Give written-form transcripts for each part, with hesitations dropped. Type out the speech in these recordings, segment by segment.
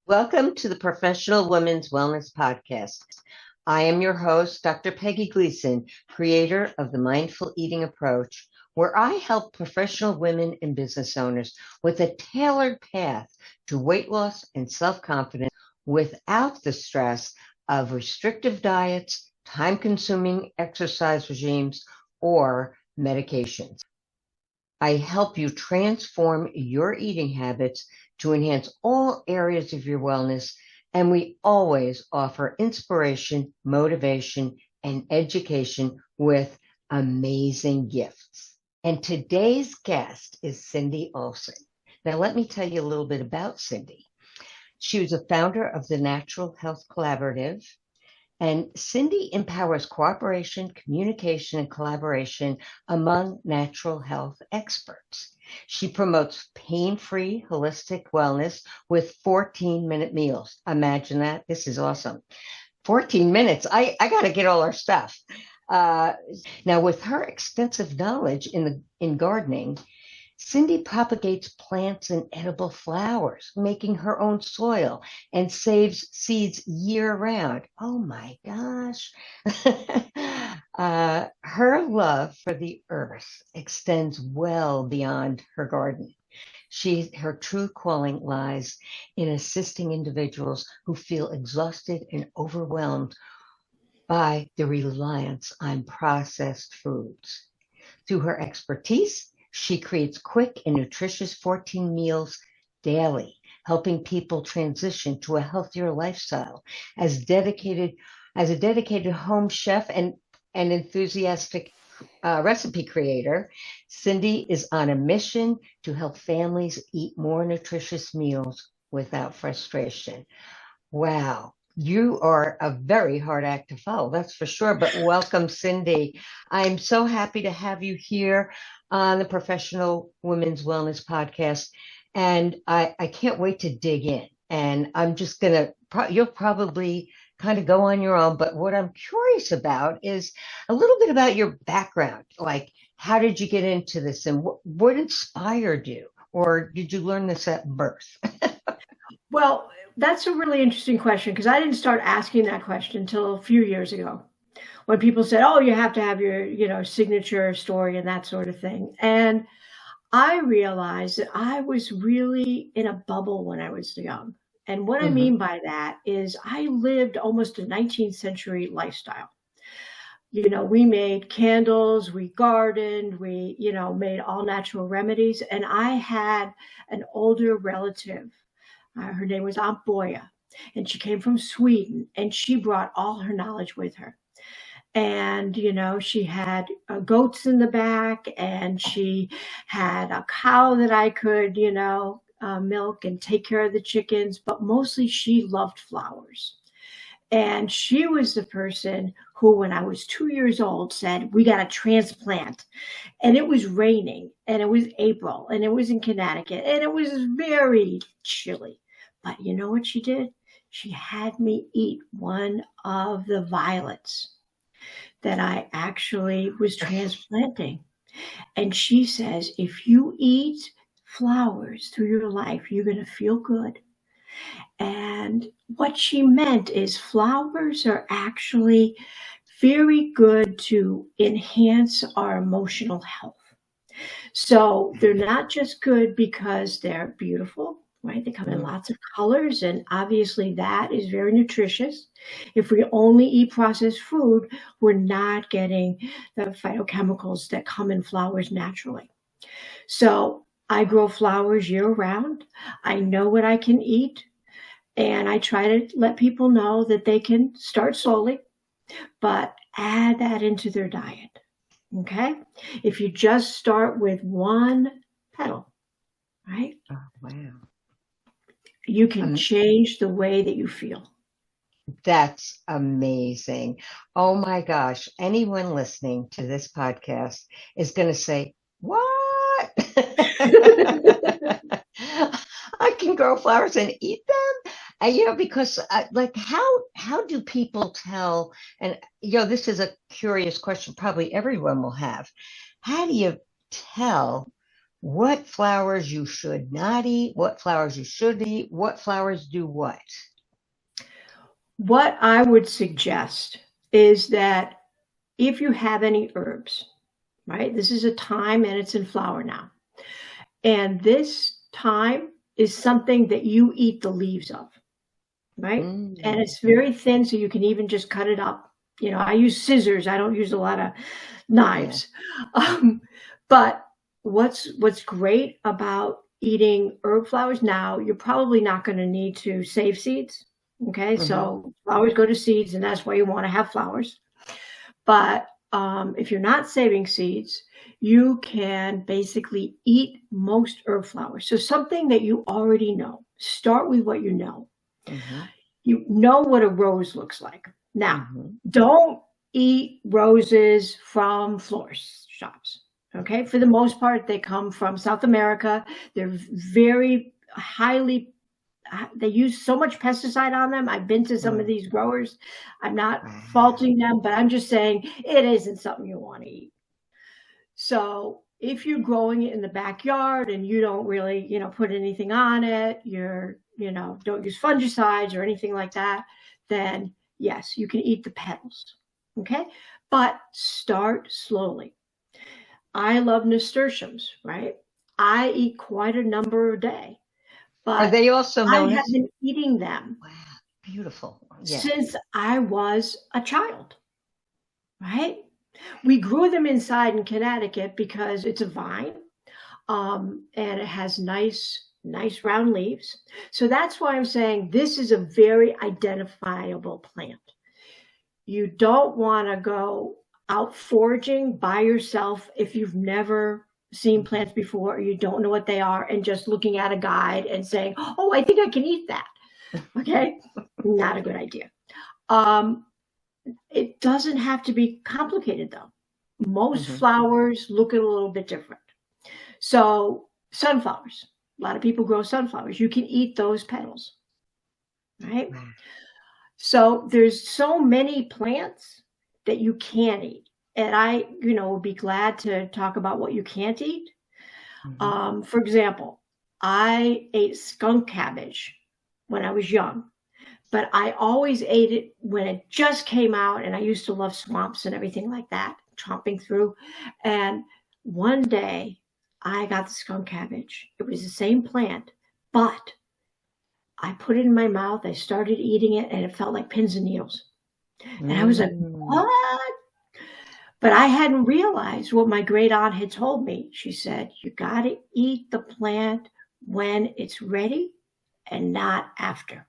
Welcome to the Professional Women's Wellness Podcast. I am your host, Dr. Peggy Gleason, creator of the Mindful Eating Approach, where I help professional women and business owners with a tailored path to weight loss and self-confidence without the stress of restrictive diets, time-consuming exercise regimes, or medications. I help you transform your eating habits to enhance all areas of your wellness. And we always offer inspiration, motivation, and education with amazing gifts. And today's guest is Cindy Olson. Now, let me tell you a little bit about Cindy. She was a founder of the Natural Health Collaborative, and Cindy empowers cooperation, communication, and collaboration among natural health experts. She promotes pain-free holistic wellness with 14-minute meals. Imagine that. This is awesome. 14 minutes. I got to get all our stuff. Uh, Now, with her extensive knowledge in gardening, Cindy propagates plants and edible flowers, making her own soil and saves seeds year round. Oh my gosh. Her love for the earth extends well beyond her garden. Her true calling lies in assisting individuals who feel exhausted and overwhelmed by the reliance on processed foods. Through her expertise, she creates quick and nutritious 14 meals daily, helping people transition to a healthier lifestyle. As dedicated as a dedicated home chef and an enthusiastic recipe creator, Cindy is on a mission to help families eat more nutritious meals without frustration. Wow. You are a very hard act to follow, that's for sure. But welcome, Cindy. I'm so happy to have you here on the Professional Women's Wellness Podcast. And I can't wait to dig in. And I'm just going to, you'll probably kind of go on your own. But what I'm curious about is a little bit about your background. Like, how did you get into this and what inspired you? Or did you learn this at birth? Well, that's a really interesting question because I didn't start asking that question until a few years ago when people said, "Oh, you have to have your, signature story and that sort of thing." And I realized that I was really in a bubble when I was young. And what I Hmm. mean by that is I lived almost a 19th century lifestyle. We made candles, we gardened, we, made all natural remedies. And I had an older relative. Her name was Aunt Boya, and she came from Sweden, and she brought all her knowledge with her. And, she had goats in the back, and she had a cow that I could, milk and take care of the chickens. But mostly she loved flowers. And she was the person who, when I was 2 years old, said, "We got to transplant." And it was raining, and it was April, and it was in Connecticut, and it was very chilly. But you know what she did? She had me eat one of the violets that I actually was transplanting. And she says, "If you eat flowers through your life, you're going to feel good." And what she meant is flowers are actually very good to enhance our emotional health. So they're not just good because they're beautiful, right? They come in lots of colors, and obviously that is very nutritious. If we only eat processed food, we're not getting the phytochemicals that come in flowers naturally. So I grow flowers year round. I know what I can eat, and I try to let people know that they can start slowly, but add that into their diet. Okay. If you just start with one petal, right, Oh, wow. you can Um, change the way that you feel. that's amazing. Oh my gosh. Anyone listening to this podcast is going to say, what? I can grow flowers and eat them? Because like how do people tell? And this is a curious question probably everyone will have. How do you tell what flowers you should not eat, what flowers you should eat, what flowers do what. What I would suggest is that if you have any herbs, right, this is a time and it's in flower now. And this time is something that you eat the leaves of, right? And it's very thin, so you can even just cut it up. I use scissors. I don't use a lot of knives. But what's great about eating herb flowers now, you're probably not going to need to save seeds. Okay, so flowers go to seeds, and that's why you want to have flowers. But if you're not saving seeds, you can basically eat most herb flowers. So something that you already know. Start with what you know. You know what a rose looks like. Now, don't eat roses from florist shops. Okay, for the most part, they come from South America. They're very highly, they use so much pesticide on them. I've been to some of these growers. I'm not faulting them, but I'm just saying it isn't something you want to eat. So if you're growing it in the backyard and you don't really, put anything on it, don't use fungicides or anything like that, then yes, you can eat the petals. Okay, but start slowly. I love nasturtiums, right? I eat quite a number a day. But are they also known I have been eating them. Wow, beautiful. Since I was a child, right? We grew them inside in Connecticut because it's a vine, and it has nice round leaves. So that's why I'm saying this is a very identifiable plant. You don't want to go out foraging by yourself if you've never seen plants before or you don't know what they are and just looking at a guide and saying, oh, I think I can eat that. Okay, not a good idea. It doesn't have to be complicated though. Most flowers look a little bit different. So sunflowers, a lot of people grow sunflowers. You can eat those petals, right? So there's so many plants that you can eat. And I, would be glad to talk about what you can't eat. For example, I ate skunk cabbage when I was young, but I always ate it when it just came out. And I used to love swamps and everything like that, chomping through. And one day I got the skunk cabbage. It was the same plant, but I put it in my mouth. I started eating it and it felt like pins and needles. And I was like, what? But I hadn't realized what my great aunt had told me. She said, you got to eat the plant when it's ready and not after.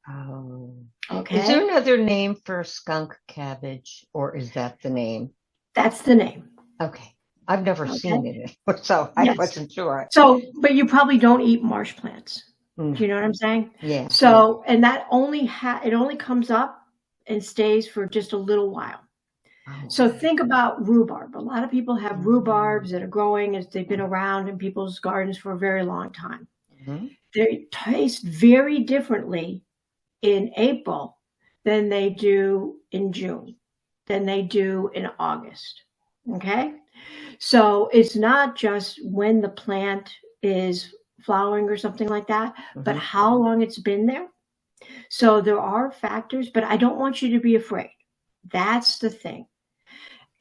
Oh. Okay. Is there another name for skunk cabbage, or is that the name? That's the name. Okay. I've never seen it, so I wasn't sure. So, but you probably don't eat marsh plants. Do you know what I'm saying? Yeah. So, and that it only comes up and stays for just a little while. So think about rhubarb. A lot of people have rhubarbs that are growing as they've been around in people's gardens for a very long time. They taste very differently in April than they do in June, than they do in August. Okay? So it's not just when the plant is flowering or something like that, but how long it's been there. So there are factors, but I don't want you to be afraid. That's the thing.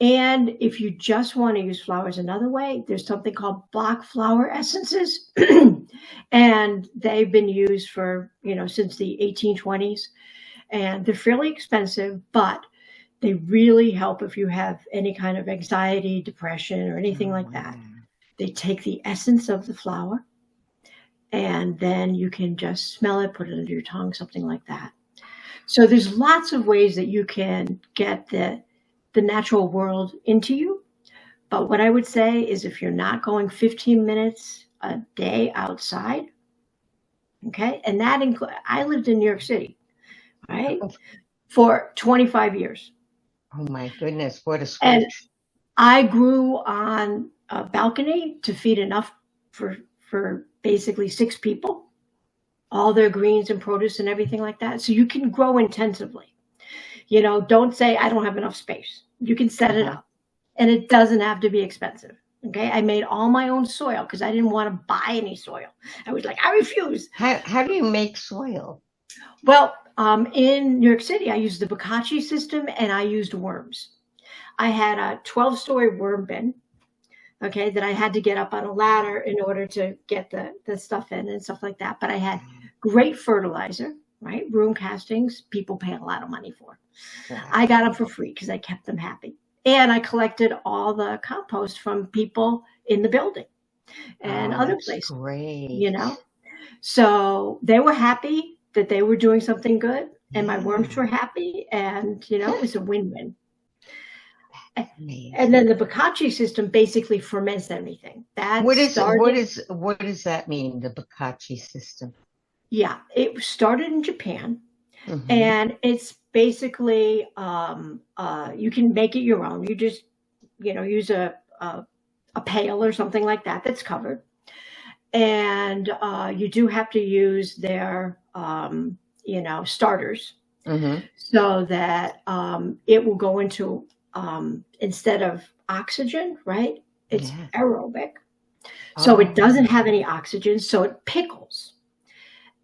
And if you just want to use flowers another way, there's something called block flower essences. And they've been used for, since the 1820s. And they're fairly expensive, but they really help if you have any kind of anxiety, depression, or anything like that. They take the essence of the flower, and then you can just smell it, put it under your tongue, something like that. So there's lots of ways that you can get the natural world into you. But what I would say is if you're not going 15 minutes a day outside, okay, and that I lived in New York City, right, for 25 years. Oh my goodness, what a switch. And I grew on a balcony to feed enough for basically 6 people, all their greens and produce and everything like that. So you can grow intensively. Don't say I don't have enough space. You can set it up, and it doesn't have to be expensive. Okay. I made all my own soil because I didn't want to buy any soil. I was like, I refuse. How do you make soil? Well, in New York City, I used the Boccacci system and I used worms. I had a 12-story worm bin, okay, that I had to get up on a ladder in order to get the stuff in and stuff like that. But I had great fertilizer, right? Room castings, people pay a lot of money for. Wow. I got them for free because I kept them happy. And I collected all the compost from people in the building and other places, great. you know. So they were happy that they were doing something good, and my worms were happy, and you know, it was a win-win. And then the Boccacci system basically ferments everything. What does that mean, the Boccacci system? Yeah, it started in Japan, and it's basically you can make it your own. You just use a pail or something like that that's covered, and you do have to use their starters so that it will go into instead of oxygen, right? It's aerobic. So it doesn't have any oxygen, so it pickles.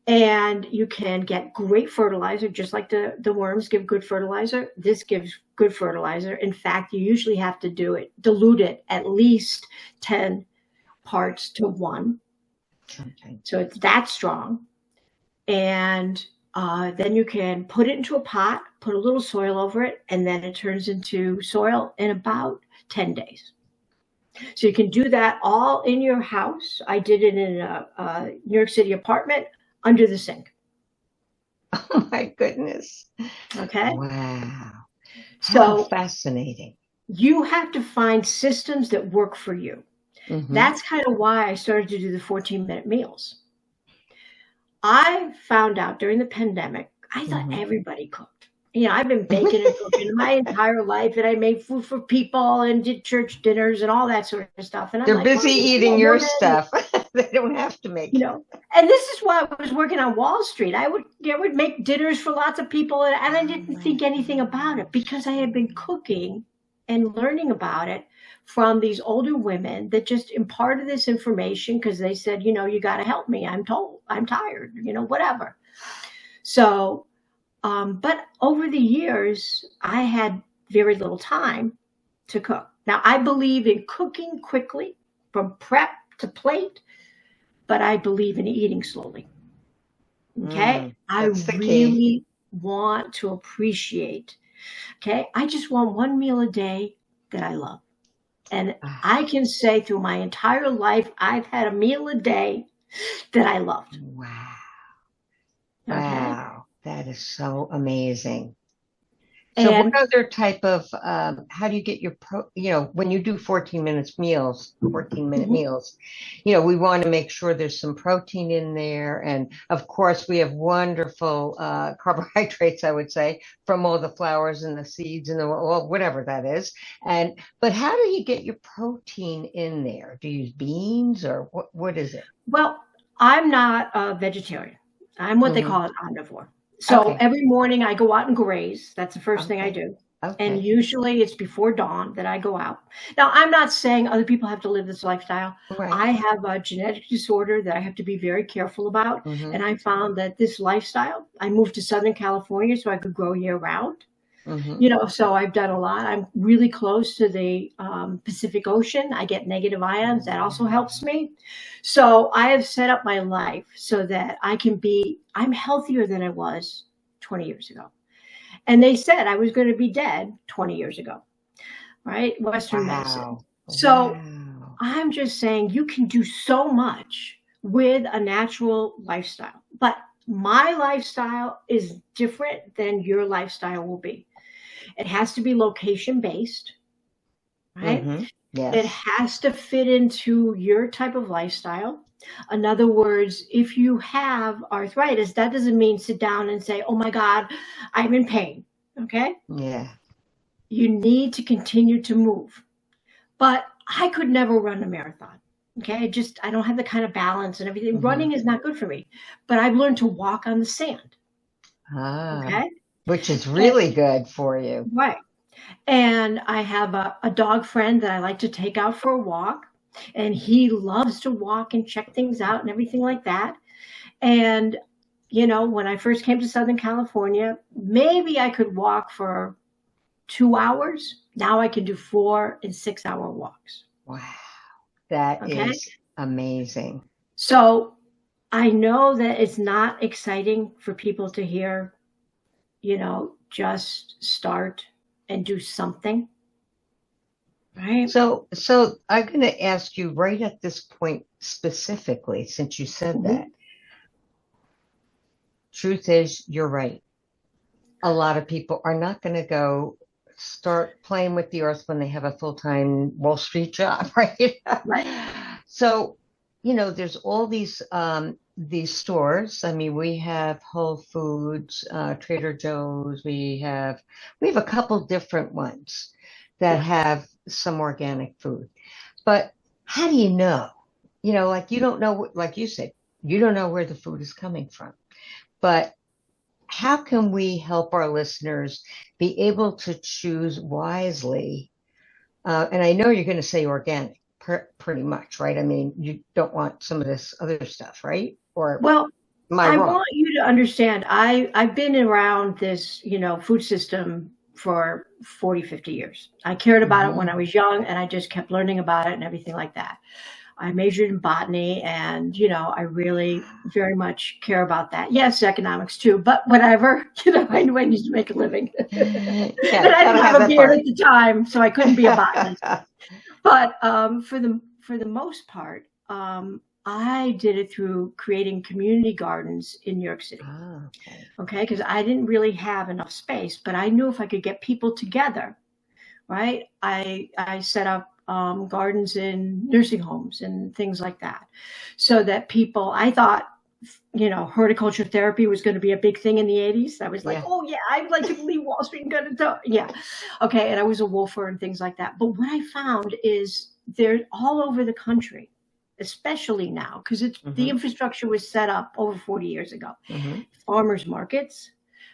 And you can get great fertilizer, just like the worms give good fertilizer. This gives good fertilizer. In fact, you usually have to dilute it at least 10 parts to 1. Okay. So it's that strong. And then you can put it into a pot, put a little soil over it, and then it turns into soil in about 10 days. So you can do that all in your house. I did it in a New York City apartment under the sink. Oh my goodness. Okay. Wow. So fascinating. You have to find systems that work for you. That's kind of why I started to do the 14-minute meals. I found out during the pandemic, I thought everybody cooked. I've been baking and cooking my entire life, and I made food for people and did church dinners and all that sort of stuff. And they're busy eating your stuff. They don't have to make it. And this is why I was working on Wall Street. I would make dinners for lots of people, and I didn't think anything about it because I had been cooking and learning about it from these older women that just imparted this information because they said, you got to help me. I'm tired, whatever. So, but over the years, I had very little time to cook. Now, I believe in cooking quickly from prep to plate, but I believe in eating slowly. Okay. I really want to appreciate. Okay. I just want one meal a day that I love. And I can say through my entire life, I've had a meal a day that I loved. Wow. Okay? Wow. That is so amazing. So what other type of, how do you get your, when you do 14-minute meals, we want to make sure there's some protein in there. And of course, we have wonderful carbohydrates, I would say, from all the flours and the seeds and whatever that is. But how do you get your protein in there? Do you use beans or what is it? Well, I'm not a vegetarian. I'm what they call an omnivore. So every morning I go out and graze. That's the first thing I do. And usually it's before dawn that I go out. Now, I'm not saying other people have to live this lifestyle. Right. I have a genetic disorder that I have to be very careful about. And I found that this lifestyle, I moved to Southern California so I could grow year round. So I've done a lot. I'm really close to the Pacific Ocean. I get negative ions. That also helps me. So I have set up my life so that I'm healthier than I was 20 years ago. And they said I was going to be dead 20 years ago, right? Western medicine. So I'm just saying you can do so much with a natural lifestyle. But my lifestyle is different than your lifestyle will be. It has to be location-based, right? Yes. It has to fit into your type of lifestyle. In other words, if you have arthritis, that doesn't mean sit down and say, oh my God, I'm in pain, okay? Yeah. You need to continue to move. But I could never run a marathon, okay? I don't have the kind of balance and everything. Running is not good for me. But I've learned to walk on the sand, okay? Which is really good for you. Right. And I have a dog friend that I like to take out for a walk. and he loves to walk and check things out and everything like that. And, you know, when I first came to Southern California, maybe I could walk for 2 hours. Now I can do 4 and 6 hour walks. Wow. That Okay. is amazing. So I know that it's not exciting for people to hear, you know, just start and do something. Right. So I'm going to ask you right at this point specifically, since you said that. Truth is, you're right. A lot of people are not going to go start playing with the earth when they have a full-time Wall Street job, right? Right. So, you know, there's all these stores. I mean, we have Whole Foods, Trader Joe's. We have a couple different ones that have some organic food. But how do you know? You know, like you don't know, like you said, you don't know where the food is coming from. But how can we help our listeners be able to choose wisely? And I know you're going to say organic, pretty much, right? I mean, you don't want some of this other stuff, right? Or well, I want you to understand, I've been around this, you know, food system for 40, 50 years. I cared about it when I was young, and I just kept learning about it and everything like that. I majored in botany, and, you know, I really very much care about that. Yes, economics too, but whatever, you know, I knew I needed to make a living. Yeah, but I didn't have a beard at the time, so I couldn't be a botanist. But for the most part, I did it through creating community gardens in New York City. Oh, okay, because I didn't really have enough space, but I knew if I could get people together, right? I set up gardens in nursing homes and things like that, so that people, I thought, you know, horticulture therapy was going to be a big thing in the 80s. I was like, oh yeah, I'd like to leave Wall Street and go to, yeah. Okay. And I was a wolfer and things like that. But what I found is they're all over the country, especially now, because it's the infrastructure was set up over 40 years ago. Farmers markets,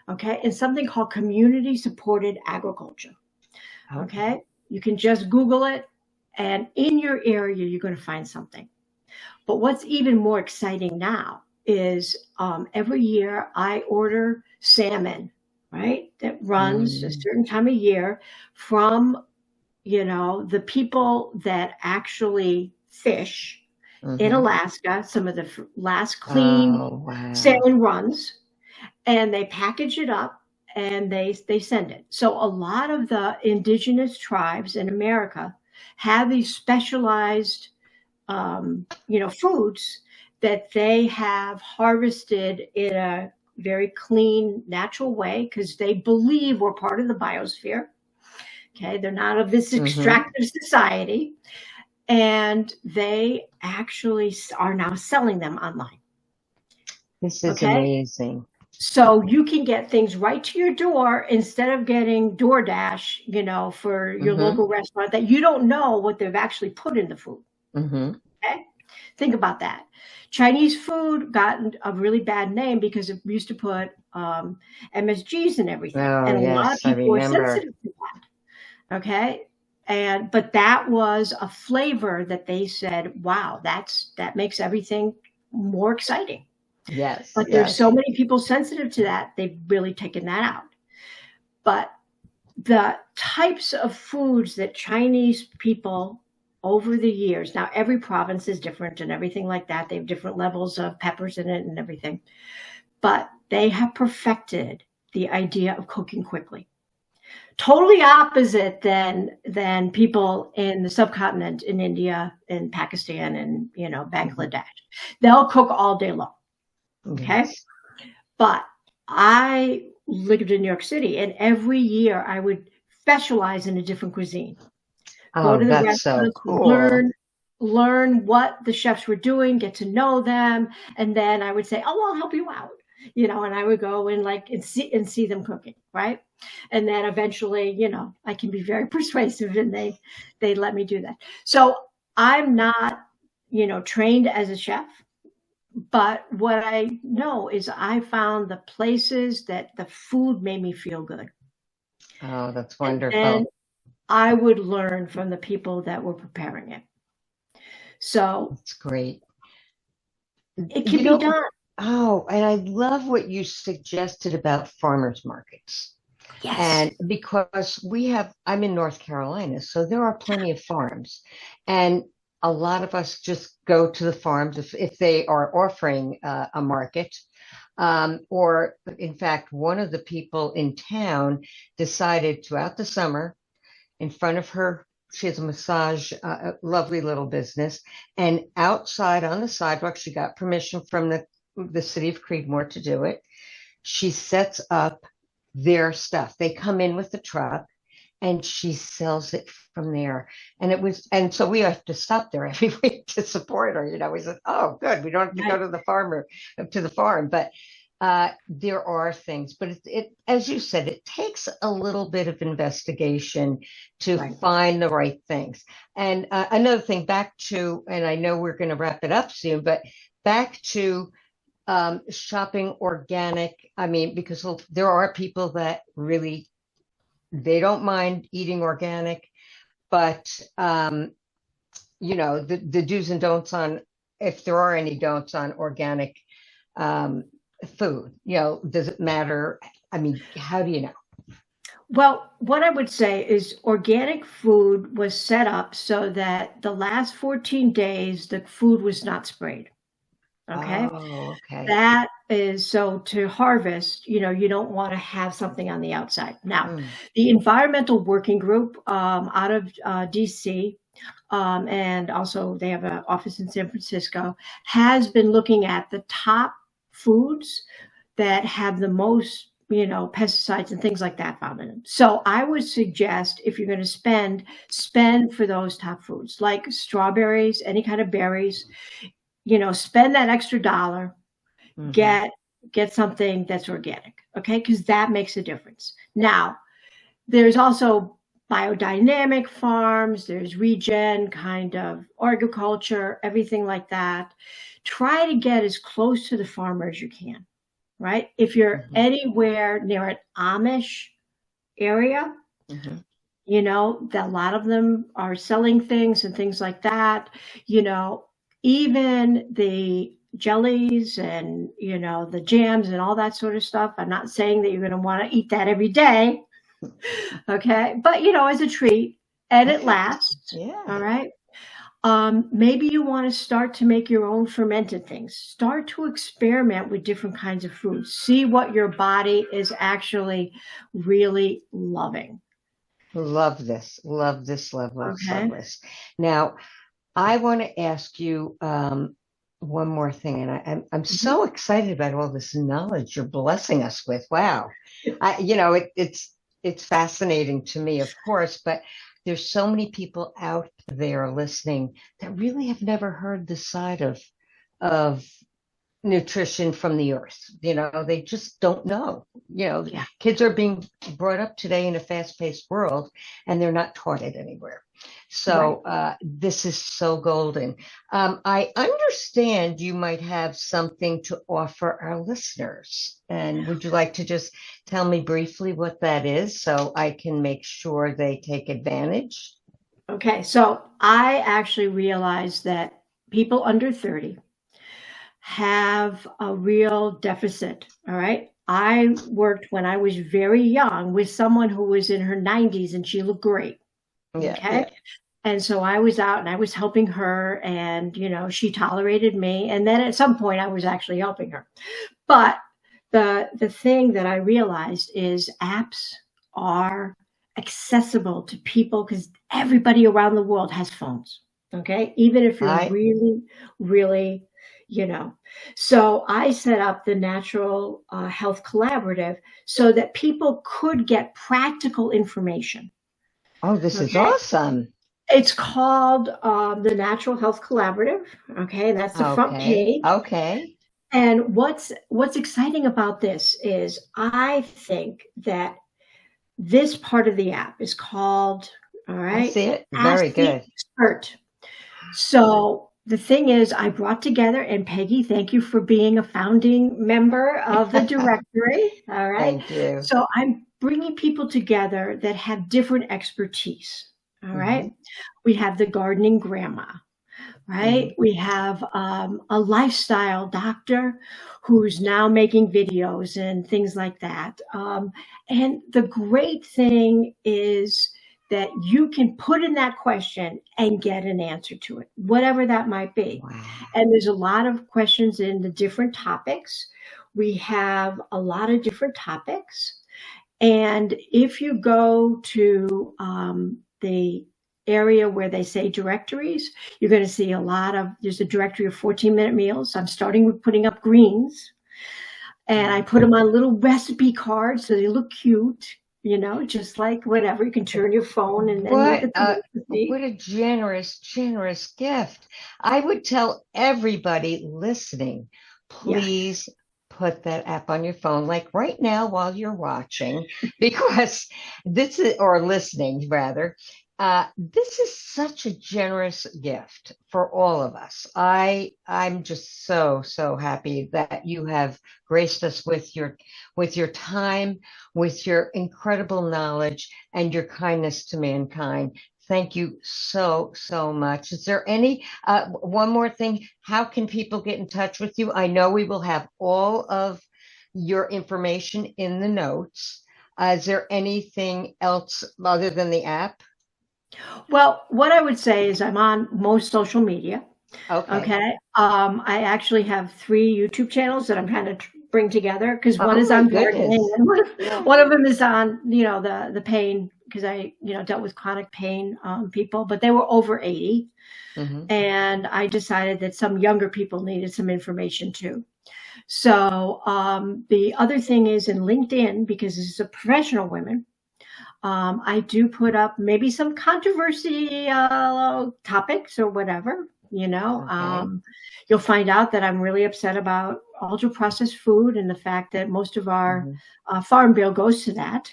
okay, and something called community supported agriculture. Okay. You can just Google it, and in your area, you're going to find something. But what's even more exciting now is every year I order salmon, right, that runs a certain time of year from, you know, the people that actually fish in Alaska, some of the last clean salmon runs, and they package it up and they send it. So a lot of the indigenous tribes in America have these specialized, you know, foods that they have harvested in a very clean, natural way, because they believe we're part of the biosphere. Okay, they're not of this extractive society, and they actually are now selling them online. This is amazing. So you can get things right to your door instead of getting DoorDash, you know, for your local restaurant that you don't know what they've actually put in the food. Okay, think about that. Chinese food got a really bad name because it used to put MSGs in everything, and a lot of people were sensitive to that. Okay, but that was a flavor that they said, wow, that makes everything more exciting. Yes. But there's so many people sensitive to that, they've really taken that out. But the types of foods that Chinese people over the years, now every province is different and everything like that. They have different levels of peppers in it and everything. But they have perfected the idea of cooking quickly. Totally opposite than people in the subcontinent, in India and Pakistan and, you know, Bangladesh. They'll cook all day long. Okay. But I lived in New York City, and every year I would specialize in a different cuisine. Go to the restaurants, learn what the chefs were doing, get to know them. And then I would say, oh, I'll help you out, you know, and I would go and see them cooking. Right. And then eventually, you know, I can be very persuasive, and they let me do that. So I'm not, you know, trained as a chef. But what I know is I found the places that the food made me feel good. Oh, that's wonderful. And I would learn from the people that were preparing it. So It's great. it can You be know, done. oh, and I love what you suggested about farmers markets. Yes. And because I'm in North Carolina, so there are plenty of farms. And a lot of us just go to the farms if they are offering a market. Or, in fact, one of the people in town decided throughout the summer in front of her, she has a massage, a lovely little business. And outside on the sidewalk, she got permission from the city of Creedmoor to do it. She sets up their stuff. They come in with the truck and she sells it from there. And so we have to stop there every week to support her. We said, oh, good. We don't have to go Right. to the farm. But there are things, but as you said, it takes a little bit of investigation to Right. find the right things. And another thing, and I know we're going to wrap it up soon, but back to shopping organic. I mean, because there are people that really, they don't mind eating organic, but the do's and don'ts on, if there are any don'ts on organic food, does it matter? I mean, how do you know? Well, what I would say is organic food was set up so that the last 14 days, the food was not sprayed. Okay. Oh, okay. That is so to harvest, you don't want to have something on the outside. Now, the Environmental Working Group out of DC, and also they have an office in San Francisco, has been looking at the top foods that have the most, pesticides and things like that found in them. So I would suggest if you're going to spend for those top foods like strawberries, any kind of berries, spend that extra dollar, get something that's organic, okay? Because that makes a difference. Now, there's also biodynamic farms, there's regen kind of agriculture, everything like that. Try to get as close to the farmer as you can, right? If you're anywhere near an Amish area, that a lot of them are selling things and things like that, even the jellies and, the jams and all that sort of stuff. I'm not saying that you're going to want to eat that every day. Okay. But, as a treat, and it lasts. Yeah. All right. Maybe you want to start to make your own fermented things. Start to experiment with different kinds of foods. See what your body is actually really loving. Love this. Now, I want to ask you one more thing, and I'm so excited about all this knowledge you're blessing us with. Wow, it's fascinating to me, of course, but there's so many people out there listening that really have never heard the side of nutrition from the earth. They just don't know. Kids are being brought up today in a fast-paced world, and they're not taught it anywhere. So this is so golden. I understand you might have something to offer our listeners. And would you like to just tell me briefly what that is so I can make sure they take advantage? Okay, so I actually realized that people under 30 have a real deficit. All right. I worked when I was very young with someone who was in her 90s and she looked great. Yeah. Okay. Yeah. And so I was out and I was helping her and, she tolerated me. And then at some point I was actually helping her. But the thing that I realized is apps are accessible to people because everybody around the world has phones. Okay. Even if you're really, really, so I set up the Natural Health Collaborative so that people could get practical information. Oh, this is awesome. It's called the Natural Health Collaborative. Okay, that's the front page. Okay. And what's exciting about this is I think that this part of the app is called, all right, I see it. Very good. Expert. So the thing is, I brought together, and Peggy, thank you for being a founding member of the directory. All right. Thank you. So I'm bringing people together that have different expertise. All right. We have the gardening grandma. right? We have a lifestyle doctor who's now making videos and things like that. And the great thing is that you can put in that question and get an answer to it, whatever that might be. Wow. And there's a lot of questions in the different topics. We have a lot of different topics. And if you go to the area where they say directories, you're going to see there's a directory of 14-minute meals. I'm starting with putting up greens. And I put them on little recipe cards so they look cute, just like whatever. You can turn your phone and look at the recipe. What a generous, generous gift. I would tell everybody listening, please put that app on your phone, like right now while you're watching, because or listening rather. This is such a generous gift for all of us. I'm just so happy that you have graced us with your time, with your incredible knowledge, and your kindness to mankind. Thank you so much. Is there any one more thing? How can people get in touch with you? I know we will have all of your information in the notes. Is there anything else other than the app? Well, what I would say is I'm on most social media. Okay. I actually have 3 YouTube channels that I'm kind of bring together, because one is on gardening and one of them is on, the pain, because I, dealt with chronic pain people, but they were over 80. Mm-hmm. And I decided that some younger people needed some information too. So the other thing is in LinkedIn, because this is a professional women. I do put up maybe some controversy topics or whatever, Okay. You'll find out that I'm really upset about ultra processed food and the fact that most of our farm bill goes to that,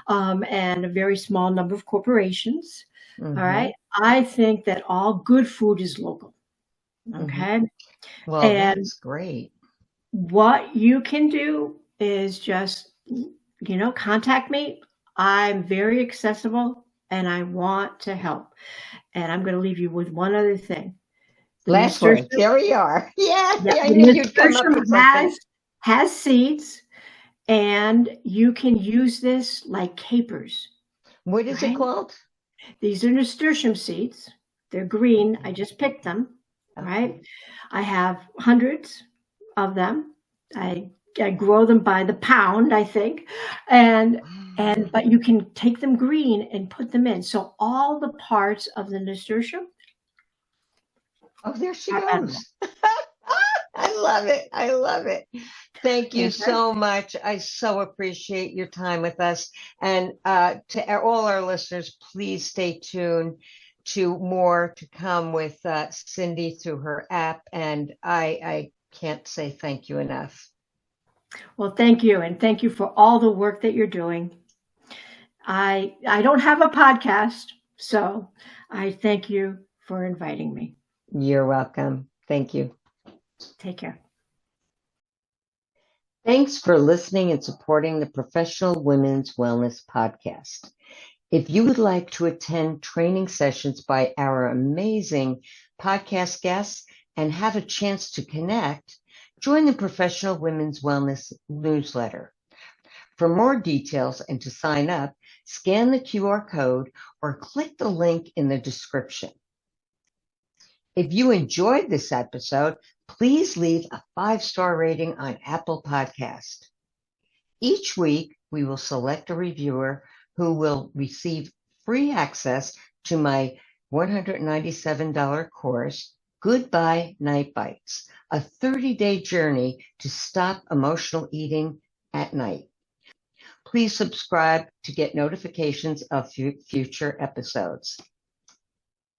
and a very small number of corporations. Mm-hmm. All right. I think that all good food is local. Okay. Mm-hmm. Well, and that's great. What you can do is just, contact me. I'm very accessible and I want to help. And I'm going to leave you with one other thing. Last word. There we are. Yeah, I knew you'd come up with something. Has seeds, and you can use this like capers. What is it called? These are nasturtium seeds. They're green. I just picked them. Okay. Right. I have hundreds of them. I grow them by the pound, I think. But you can take them green and put them in. So all the parts of the nasturtium. Oh, there she goes. I love it. I love it. Thank you so much. I so appreciate your time with us. And to all our listeners, please stay tuned to more to come with Cindy through her app. And I can't say thank you enough. Well, thank you. And thank you for all the work that you're doing. I don't have a podcast, so I thank you for inviting me. You're welcome. Thank you. Take care. Thanks for listening and supporting the Professional Women's Wellness Podcast. If you would like to attend training sessions by our amazing podcast guests and have a chance to connect, join the Professional Women's Wellness newsletter. For more details and to sign up, scan the QR code or click the link in the description. If you enjoyed this episode, please leave a 5-star rating on Apple Podcast. Each week, we will select a reviewer who will receive free access to my $197 course, Goodbye Night Bites, a 30-day journey to stop emotional eating at night. Please subscribe to get notifications of future episodes.